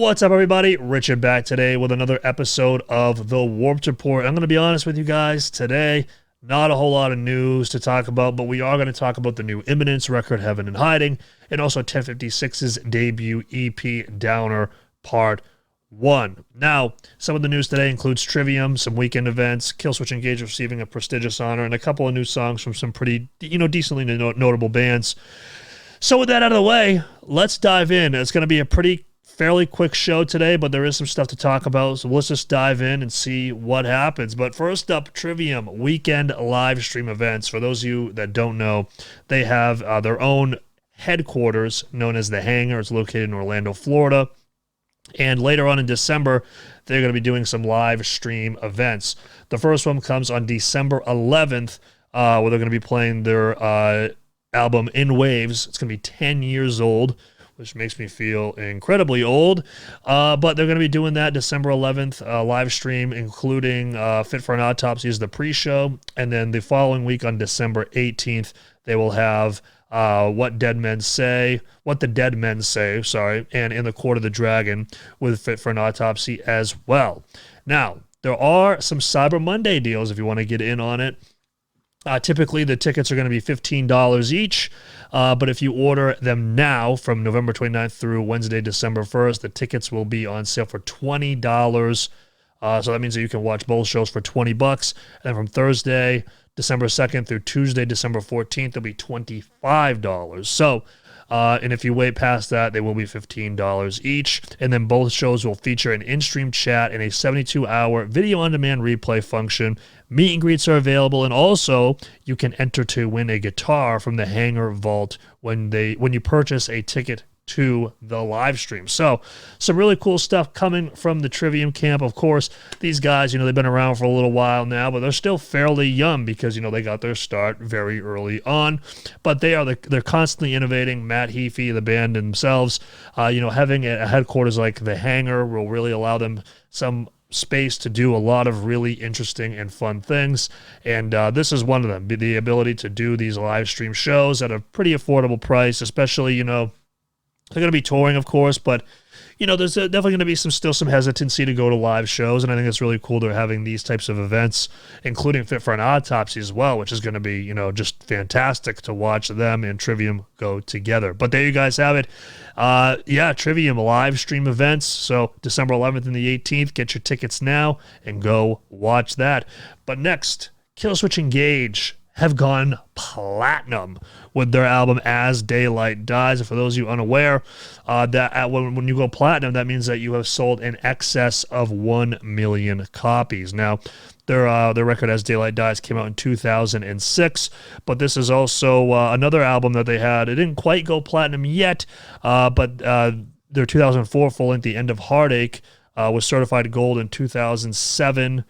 What's up, everybody? Richard back today with another episode of the Warped Report. I'm going to be honest with you guys today. Not a whole lot of news to talk about, but we are going to talk about the new Imminence record, Heaven and Hiding, and also 1056's debut EP, Downer Part 1. Now, some of the news today includes Trivium, some weekend events, Killswitch Engage receiving a prestigious honor, and a couple of new songs from some pretty, decently notable bands. So with that out of the way, let's dive in. It's going to be a fairly quick show today, but there is some stuff to talk about, so let's just dive in and see what happens. But first up, Trivium weekend live stream events. For those of you that don't know, they have their own headquarters known as the Hangar. It's located in Orlando, Florida. And later on in December, they're going to be doing some live stream events. The first one comes on December 11th, where they're going to be playing their album In Waves. It's going to be 10 years old, which makes me feel incredibly old. But they're going to be doing that December 11th, live stream, including Fit for an Autopsy is the pre-show. And then the following week on December 18th, they will have What the Dead Men Say, and In the Court of the Dragon with Fit for an Autopsy as well. Now, there are some Cyber Monday deals if you want to get in on it. Typically, the tickets are going to be $15 each, but if you order them now from November 29th through Wednesday, December 1st, the tickets will be on sale for $20. So that means that you can watch both shows for $20. And then from Thursday, December 2nd through Tuesday, December 14th, it'll be $25. So, and if you wait past that, they will be $15 each. And then both shows will feature an in-stream chat and a 72-hour video-on-demand replay function. Meet and greets are available, and also you can enter to win a guitar from the Hangar Vault when you purchase a ticket to the live stream. So some really cool stuff coming from the Trivium camp. Of course, these guys, they've been around for a little while now, but they're still fairly young because, they got their start very early on. But they're constantly innovating. Matt Heafy, the band themselves, having a headquarters like the Hangar will really allow them some space to do a lot of really interesting and fun things, and this is one of them. The ability to do these live stream shows at a pretty affordable price, especially, they're going to be touring, of course, but, there's definitely going to be some hesitancy to go to live shows, and I think it's really cool they're having these types of events, including Fit for an Autopsy as well, which is going to be, just fantastic to watch them and Trivium go together. But there you guys have it. Trivium live stream events, so December 11th and the 18th, get your tickets now and go watch that. But next, Killswitch Engage have gone platinum with their album As Daylight Dies. And for those of you unaware, when you go platinum, that means that you have sold in excess of 1 million copies. Now, their record As Daylight Dies came out in 2006, but this is also another album that they had. It didn't quite go platinum yet, but their 2004 full-length, The End of Heartache, was certified gold in 2007,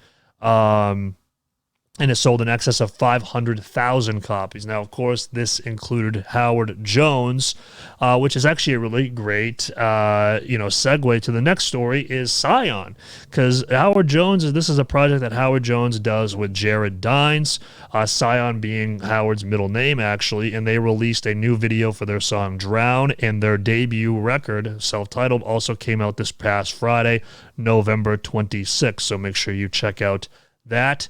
and it sold in excess of 500,000 copies. Now, of course, this included Howard Jones, which is actually a really great, segue to the next story is Scion, because Howard Jones, this is a project that Howard Jones does with Jared Dines, Scion being Howard's middle name, actually, and they released a new video for their song Drown, and their debut record, self-titled, also came out this past Friday, November 26th, so make sure you check out that.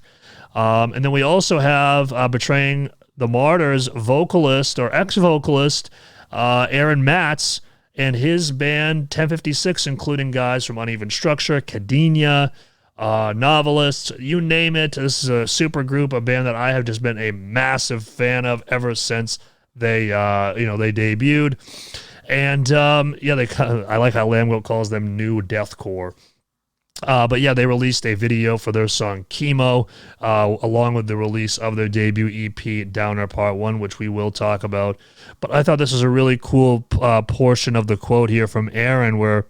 And then we also have Betraying the Martyrs vocalist or ex-vocalist Aaron Matz and his band 1056, including guys from Uneven Structure, Cadenia, Novelists, you name it. This is a super group, a band that I have just been a massive fan of ever since they debuted. And I like how Lambgoat calls them new deathcore. But yeah, they released a video for their song Chemo, along with the release of their debut EP, Downer Part 1, which we will talk about. But I thought this was a really cool portion of the quote here from Aaron, where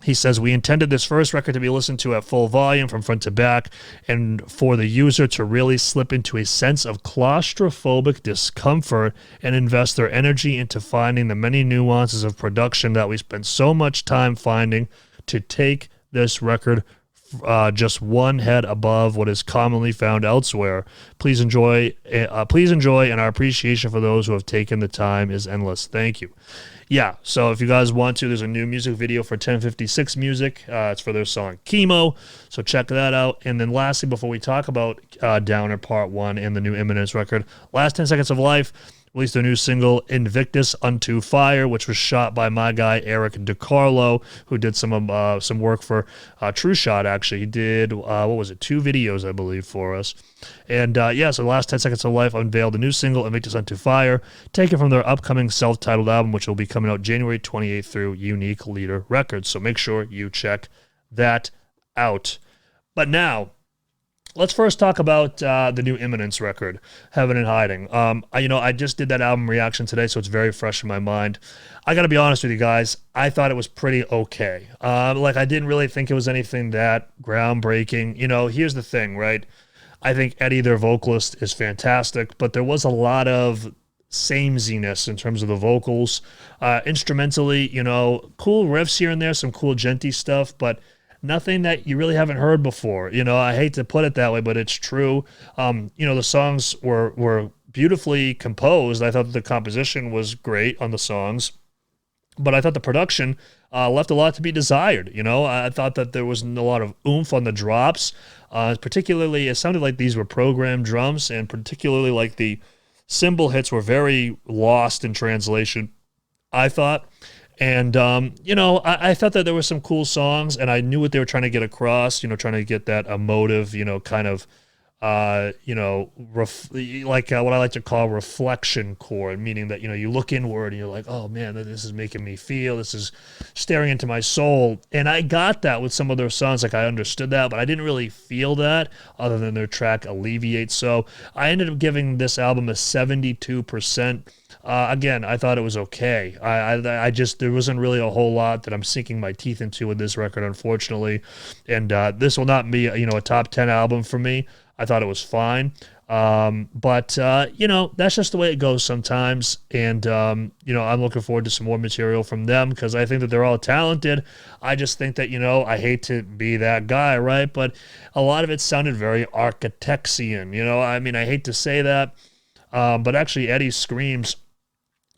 he says, "We intended this first record to be listened to at full volume from front to back, and for the user to really slip into a sense of claustrophobic discomfort and invest their energy into finding the many nuances of production that we spent so much time finding to take this record just one head above what is commonly found elsewhere. Please enjoy, and our appreciation for those who have taken the time is endless. Thank you. Yeah, so if you guys want to, there's a new music video for 1056 music. It's for their song Chemo, so check that out. And then lastly, before we talk about Downer Part 1 and the new Imminence record, Last 10 Seconds of Life released their new single Invictus Unto Fire, which was shot by my guy Eric DiCarlo, who did some work for True Shot. Actually, he did 2 videos, I believe, for us. And so Last 10 Seconds of Life unveiled a new single, Invictus Unto Fire, taken from their upcoming self-titled album, which will be coming out January 28th through Unique Leader Records. So make sure you check that out. But now, let's first talk about the new Imminence record, Heaven and Hiding. I just did that album reaction today, so it's very fresh in my mind. I got to be honest with you guys. I thought it was pretty okay. I didn't really think it was anything that groundbreaking. Here's the thing, right? I think Eddie, their vocalist, is fantastic, but there was a lot of sameness in terms of the vocals. Instrumentally, cool riffs here and there, some cool djenty stuff, but nothing that you really haven't heard before. I hate to put it that way, but it's true. The songs were beautifully composed. I thought the composition was great on the songs, but I thought the production left a lot to be desired. I thought that there wasn't a lot of oomph on the drops. Particularly, it sounded like these were programmed drums, and particularly like the cymbal hits were very lost in translation, I thought. And, I thought that there were some cool songs, and I knew what they were trying to get across, trying to get that emotive, kind of, what I like to call reflection core, meaning that, you look inward and you're like, oh man, this is making me feel, this is staring into my soul. And I got that with some of their songs. I understood that, but I didn't really feel that other than their track Alleviate. So I ended up giving this album a 72%. Again, I thought it was okay. There wasn't really a whole lot that I'm sinking my teeth into with this record, unfortunately. And this will not be, a top 10 album for me. I thought it was fine. But that's just the way it goes sometimes. And, I'm looking forward to some more material from them because I think that they're all talented. I just think that, I hate to be that guy, right? But a lot of it sounded very architectsian, I hate to say that. But actually Eddie's screams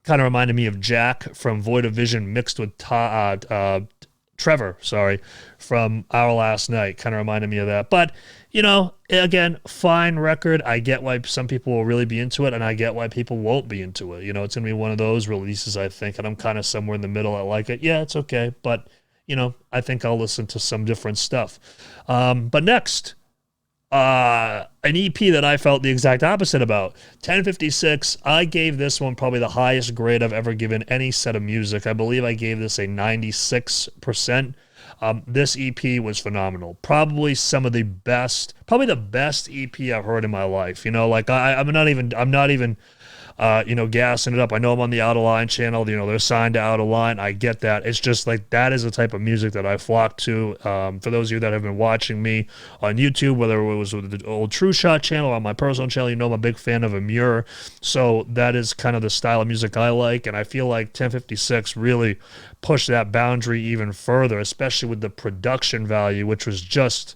kind of reminded me of Jack from Void of Vision mixed with Trevor, from Our Last Night. Kind of reminded me of that. But, again, fine record. I get why some people will really be into it, and I get why people won't be into it. It's going to be one of those releases, I think, and I'm kind of somewhere in the middle. I like it. Yeah, it's okay. But, I think I'll listen to some different stuff. But next, an EP that I felt the exact opposite about. 1056, I gave this one probably the highest grade I've ever given any set of music. I believe I gave this a 96%. This EP was phenomenal. Probably the best EP I've heard in my life. I'm not even gassing it up. I know I'm on the Out of Line channel. They're signed to Out of Line. I get that. It's just like that is the type of music that I flock to. For those of you that have been watching me on YouTube, whether it was with the old True Shot channel or on my personal channel, I'm a big fan of Emmure. So that is kind of the style of music I like. And I feel like 1056 really pushed that boundary even further, especially with the production value, which was just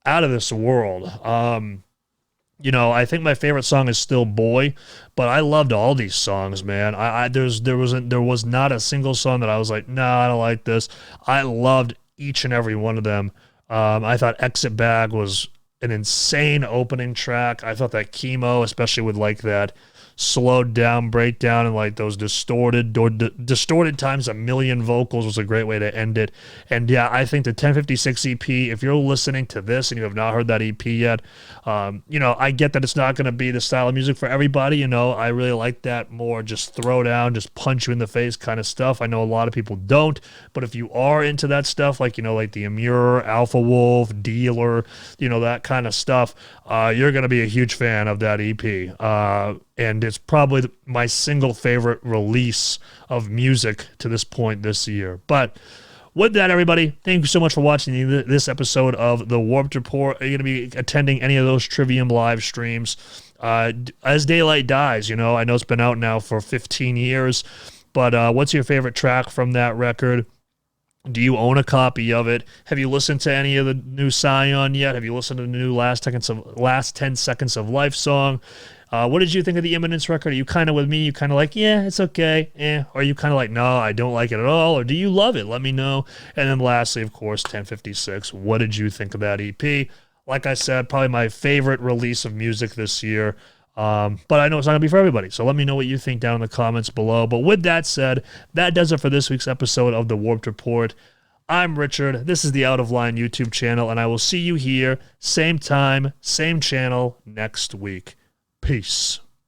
out of this world. I think my favorite song is still Boy, but I loved all these songs, man. There was not a single song that I was like, nah, I don't like this. I loved each and every one of them. I thought Exit Bag was an insane opening track. I thought that Chemo, especially with like that slowed down breakdown and like those distorted times a million vocals, was a great way to end it. And yeah, I think the 1056 EP, if you're listening to this and you have not heard that EP yet, I get that it's not going to be the style of music for everybody. I really like that more just throw down, just punch you in the face kind of stuff. I know a lot of people don't, but if you are into that stuff, like the Emmure, Alpha Wolf, Dealer, that kind of stuff, you're going to be a huge fan of that EP. And it's probably my single favorite release of music to this point this year. But with that, everybody, thank you so much for watching this episode of the Warped Report. Are you going to be attending any of those Trivium live streams? As Daylight Dies, I know it's been out now for 15 years, but what's your favorite track from that record? Do you own a copy of it? Have you listened to any of the new Scion yet? Have you listened to the new Last 10 Seconds of Life song? What did you think of the Imminence record? Are you kind of with me? You kind of like, yeah, it's okay. Or are you kind of like, no, I don't like it at all? Or do you love it? Let me know. And then lastly, of course, 1056. What did you think of that EP? Like I said, probably my favorite release of music this year. But I know it's not going to be for everybody. So let me know what you think down in the comments below. But with that said, that does it for this week's episode of The Warped Report. I'm Richard. This is the Out of Line YouTube channel, and I will see you here, same time, same channel, next week. Peace.